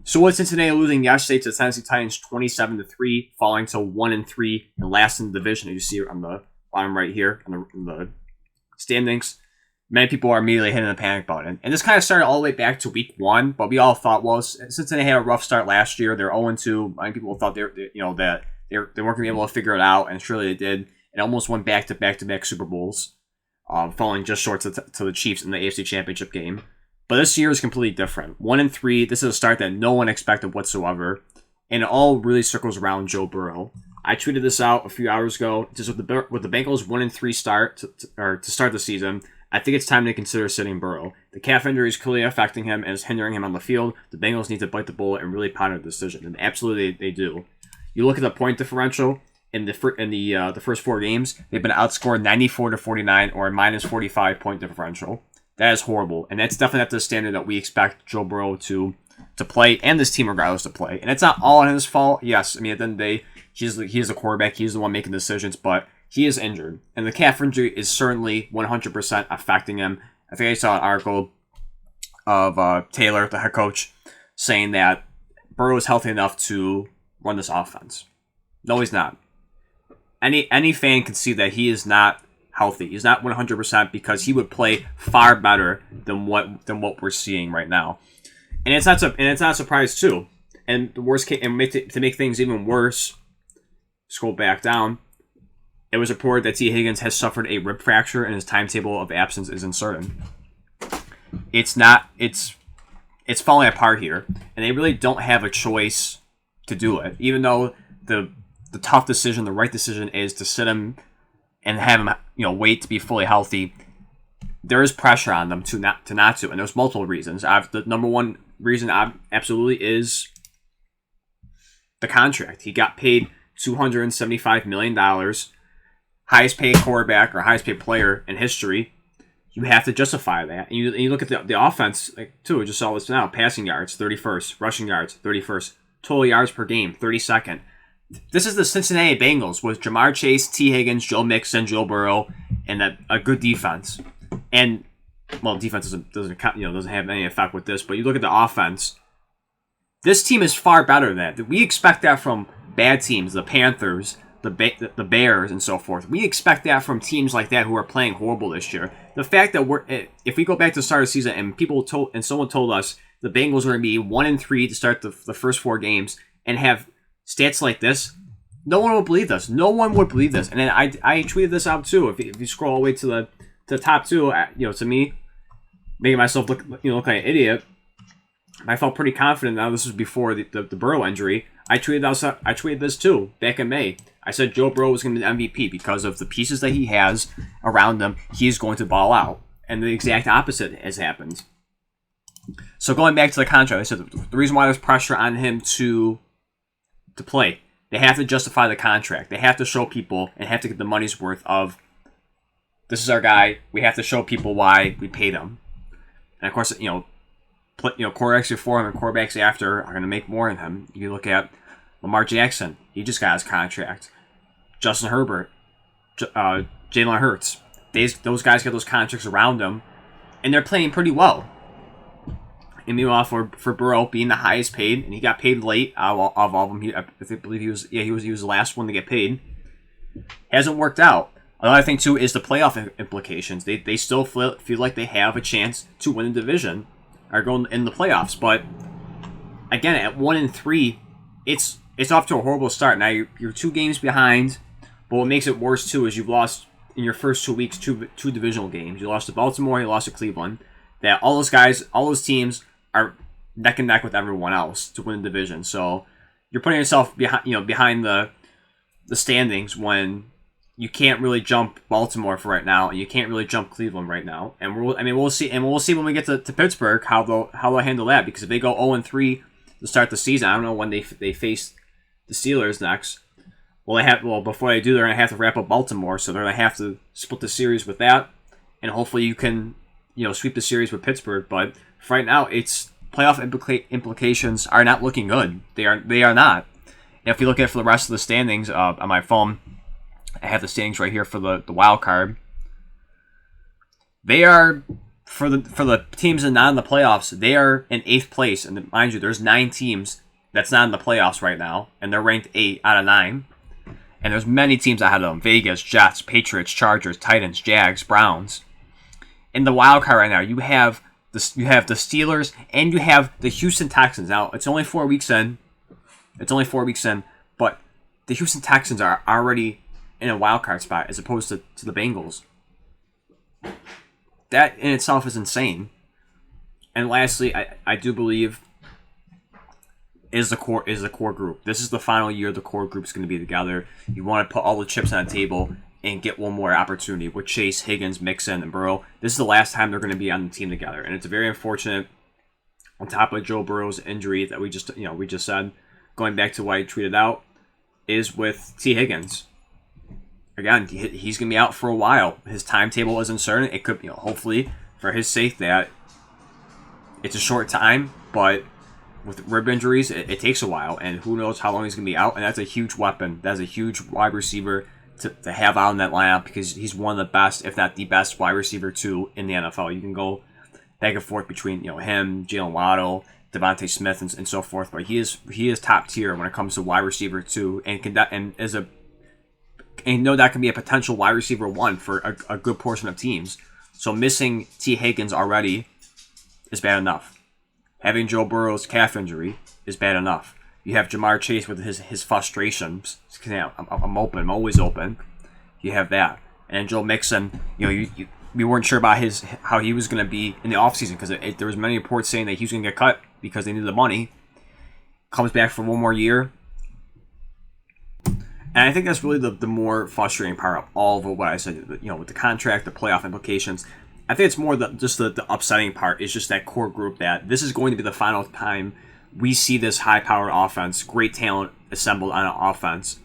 So with Cincinnati losing yesterday to the Tennessee Titans 27-3, falling to 1-3 and last in the division, as you see on the bottom right here in the standings, many people are immediately hitting the panic button. And this kind of started all the way back to week 1, but we all thought, well, Cincinnati had a rough start last year. They're 0-2. Many people thought that they weren't going to be able to figure it out, and surely they did. It almost went back to back Super Bowls, falling just short to the Chiefs in the AFC Championship game. But this year is completely different. 1-3. This is a start that no one expected whatsoever, and it all really circles around Joe Burrow. I tweeted this out a few hours ago. Just with the Bengals 1-3 start to start the season, I think it's time to consider sitting Burrow. The calf injury is clearly affecting him and is hindering him on the field. The Bengals need to bite the bullet and really ponder the decision, and absolutely they do. You look at the point differential in the first 4 games; they've been outscored 94-49 or a minus 45 point differential. That is horrible, and that's definitely not the standard that we expect Joe Burrow to play, and this team regardless to play. And it's not all his fault. Yes, I mean at the end of the day, he's the quarterback. He's the one making decisions, but he is injured, and the calf injury is certainly 100% affecting him. I think I saw an article of Taylor, the head coach, saying that Burrow is healthy enough to run this offense. No, he's not. Any fan can see that he is not healthy. He's not 100% because he would play far better than what we're seeing right now. And it's not a surprise too. And the worst case, to make things even worse, scroll back down. It was reported that T. Higgins has suffered a rib fracture and his timetable of absence is uncertain. It's falling apart here, and they really don't have a choice to do it. Even though the tough decision, the right decision is to sit him and have him, wait to be fully healthy. There is pressure on them to not to, and there's multiple reasons. The number one reason absolutely is the contract. He got paid $275 million, highest paid quarterback or highest paid player in history. You have to justify that. And you look at the offense, too. We just saw this now. Passing yards, 31st. Rushing yards, 31st. Total yards per game, 32nd. This is the Cincinnati Bengals with Jamar Chase, T. Higgins, Joe Mixon, Joe Burrow, and a good defense. And defense doesn't have any effect with this. But you look at the offense. This team is far better than that. We expect that from bad teams, the Panthers, the Bears, and so forth. We expect that from teams like that who are playing horrible this year. The fact that if we go back to the start of the season and someone told us the Bengals are going to be 1-3 to start the first 4 games and have stats like this, no one would believe this. No one would believe this. And then I tweeted this out too. If you scroll all the way to the top 2, to me, making myself look like an idiot. I felt pretty confident. Now this was before the Burrow injury. I tweeted this too back in May. I said Joe Burrow was going to be the MVP because of the pieces that he has around him. He's going to ball out, and the exact opposite has happened. So going back to the contract, I said the reason why there's pressure on him to play, they have to justify the contract. They have to show people and have to get the money's worth of this is our guy. We have to show people why we paid him. And of course, quarterbacks before him and quarterbacks after are going to make more than him. You look at Lamar Jackson. He just got his contract. Justin Herbert. Jalen Hurts. Those guys got those contracts around them, and they're playing pretty well. And meanwhile, for Burrow being the highest paid, and he got paid late of all of them. I believe he was the last one to get paid. Hasn't worked out. Another thing too is the playoff implications. They still feel like they have a chance to win the division or go in the playoffs, but again at 1-3, it's off to a horrible start. Now you're 2 games behind, but what makes it worse too is you've lost in your first 2 weeks two divisional games. You lost to Baltimore, you lost to Cleveland. That all those teams are neck and neck with everyone else to win the division. So you're putting yourself behind the standings when you can't really jump Baltimore for right now, and you can't really jump Cleveland right now. And we'll see when we get to Pittsburgh how they'll handle that, because if they go 0-3 to start the season, I don't know when they face the Steelers next. Before they do, they're gonna have to wrap up Baltimore, so they're gonna have to split the series with that, and hopefully you can sweep the series with Pittsburgh. But for right now, it's playoff implications are not looking good. They are not. And if you look at it for the rest of the standings on my phone, I have the standings right here for the wild card. They are for the teams that are not in the playoffs, they are in 8th place. And mind you, there's 9 teams that's not in the playoffs right now, and they're ranked 8 out of 9. And there's many teams ahead of them: Vegas, Jets, Patriots, Chargers, Titans, Jags, Browns. In the wild card right now, you have the Steelers and you have the Houston Texans. Now it's only 4 weeks in. But the Houston Texans are already in a wild card spot as opposed to the Bengals. That in itself is insane. And lastly, I do believe is the core group. This is the final year the core group is going to be together. You want to put all the chips on the table and get one more opportunity with Chase, Higgins, Mixon, and Burrow. This is the last time they're going to be on the team together, and it's very unfortunate. On top of Joe Burrow's injury that we just said, going back to what I tweeted out, is with T. Higgins. Again, he's going to be out for a while. His timetable isn't certain. It could, hopefully, for his sake, that it's a short time, but with rib injuries, it takes a while, and who knows how long he's going to be out, and that's a huge weapon. That's a huge wide receiver to have out in that lineup because he's one of the best, if not the best, wide receiver, too, in the NFL. You can go back and forth between him, Jalen Waddle, Devontae Smith, and so forth, but he is top tier when it comes to wide receiver, too, and know that can be a potential wide receiver 1 for a good portion of teams. So missing T. Higgins already is bad enough. Having Joe Burrow's calf injury is bad enough. You have Jamar Chase with his frustrations. I'm open. I'm always open. You have that. And Joe Mixon, we weren't sure about how he was going to be in the offseason because there was many reports saying that he was going to get cut because they needed the money. Comes back for one more year. And I think that's really the more frustrating part of all of what I said, with the contract, the playoff implications. I think it's more the upsetting part is just that core group that this is going to be the final time we see this high-powered offense, great talent assembled on an offense.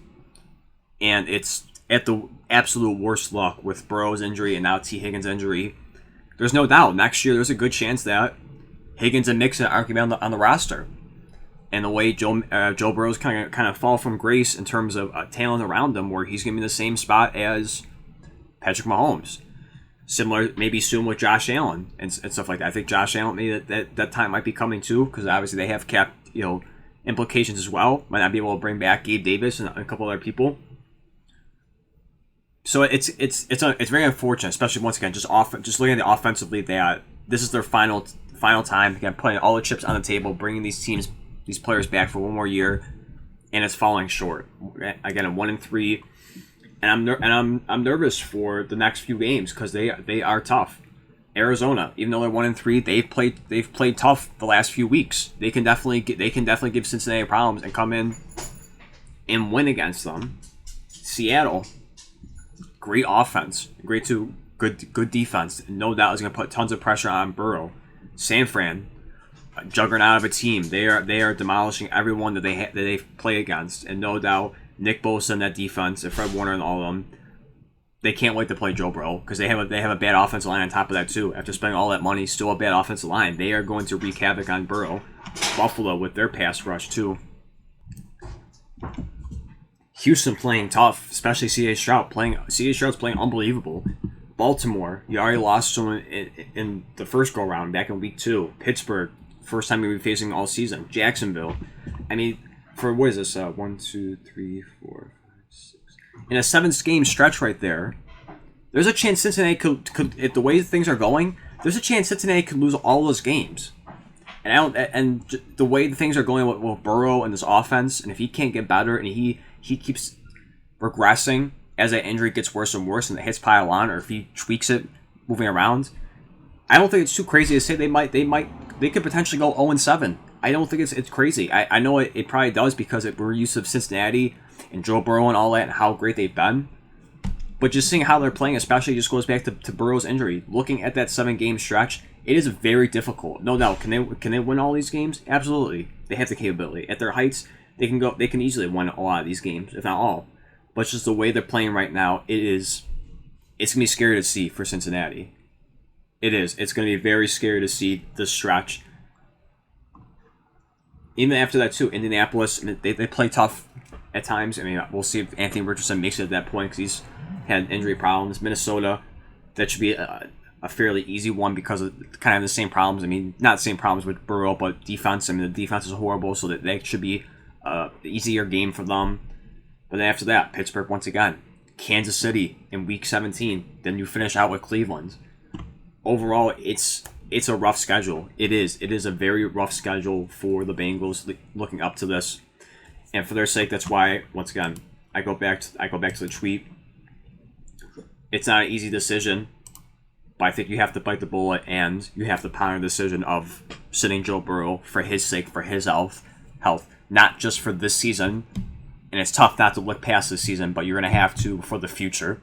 And it's at the absolute worst luck with Burrow's injury and now T. Higgins' injury. There's no doubt next year there's a good chance that Higgins and Mixon aren't going to be on the roster. And the way Joe Burrow's kind of fall from grace in terms of talent around him, where he's going to be in the same spot as Patrick Mahomes. Similar, maybe soon with Josh Allen and stuff like that. I think Josh Allen, maybe that time might be coming too, because obviously they have cap implications as well. Might not be able to bring back Gabe Davis and a couple other people. So it's very unfortunate, especially once again just looking at it offensively, that this is their final time again, putting all the chips on the table, bringing these players back for one more year, and it's falling short. Again, a 1-3, and I'm nervous for the next few games because they are tough. Arizona, even though they're 1-3, they've played tough the last few weeks. They can definitely give Cincinnati problems and come in and win against them. Seattle, great offense, good defense, and no doubt is going to put tons of pressure on Burrow. San Fran, a juggernaut of a team. They are demolishing everyone that they play against, and no doubt Nick Bosa and that defense, and Fred Warner and all of them, they can't wait to play Joe Burrow because they have a bad offensive line on top of that too. After spending all that money, still a bad offensive line. They are going to wreak havoc on Burrow. Buffalo with their pass rush too. Houston playing tough, especially C.J. Stroud. C.J. Stroud's playing unbelievable. Baltimore, you already lost someone in the first go round back in week 2. Pittsburgh, first time you'll be facing all season. Jacksonville, I mean, for what is this? 1, 2, 3, 4, 5, 6. In a 7-game stretch right there, there's a chance Cincinnati could if the way things are going, there's a chance Cincinnati could lose all those games. And the way things are going with Burrow and this offense, and if he can't get better and he keeps regressing as that injury gets worse and worse and the hits pile on, or if he tweaks it moving around, I don't think it's too crazy to say they could potentially go 0-7. I don't think it's crazy. I know it probably does because we're used to Cincinnati and Joe Burrow and all that and how great they've been. But just seeing how they're playing, especially just goes back to Burrow's injury. Looking at that 7-game stretch, it is very difficult. No doubt. Can they win all these games? Absolutely. They have the capability. At their heights, they can easily win a lot of these games, if not all. But just the way they're playing right now, it's gonna be scary to see for Cincinnati. It is. It's gonna be very scary to see the stretch. Even after that too, Indianapolis, they play tough at times. I mean, we'll see if Anthony Richardson makes it at that point because he's had injury problems. Minnesota, that should be a a fairly easy one because of kind of the same problems. I mean, not the same problems with Burrow, but defense. I mean, the defense is horrible, so that should be an easier game for them. But then after that, Pittsburgh once again, Kansas City in Week 17. Then you finish out with Cleveland. Overall, it's a rough schedule. It is a very rough schedule for the Bengals looking up to this, and for their sake, that's why once again I go back to the tweet. It's not an easy decision, but I think you have to bite the bullet and you have to ponder the decision of sitting Joe Burrow for his sake, for his health, not just for this season. And it's tough not to look past this season, but you're going to have to for the future.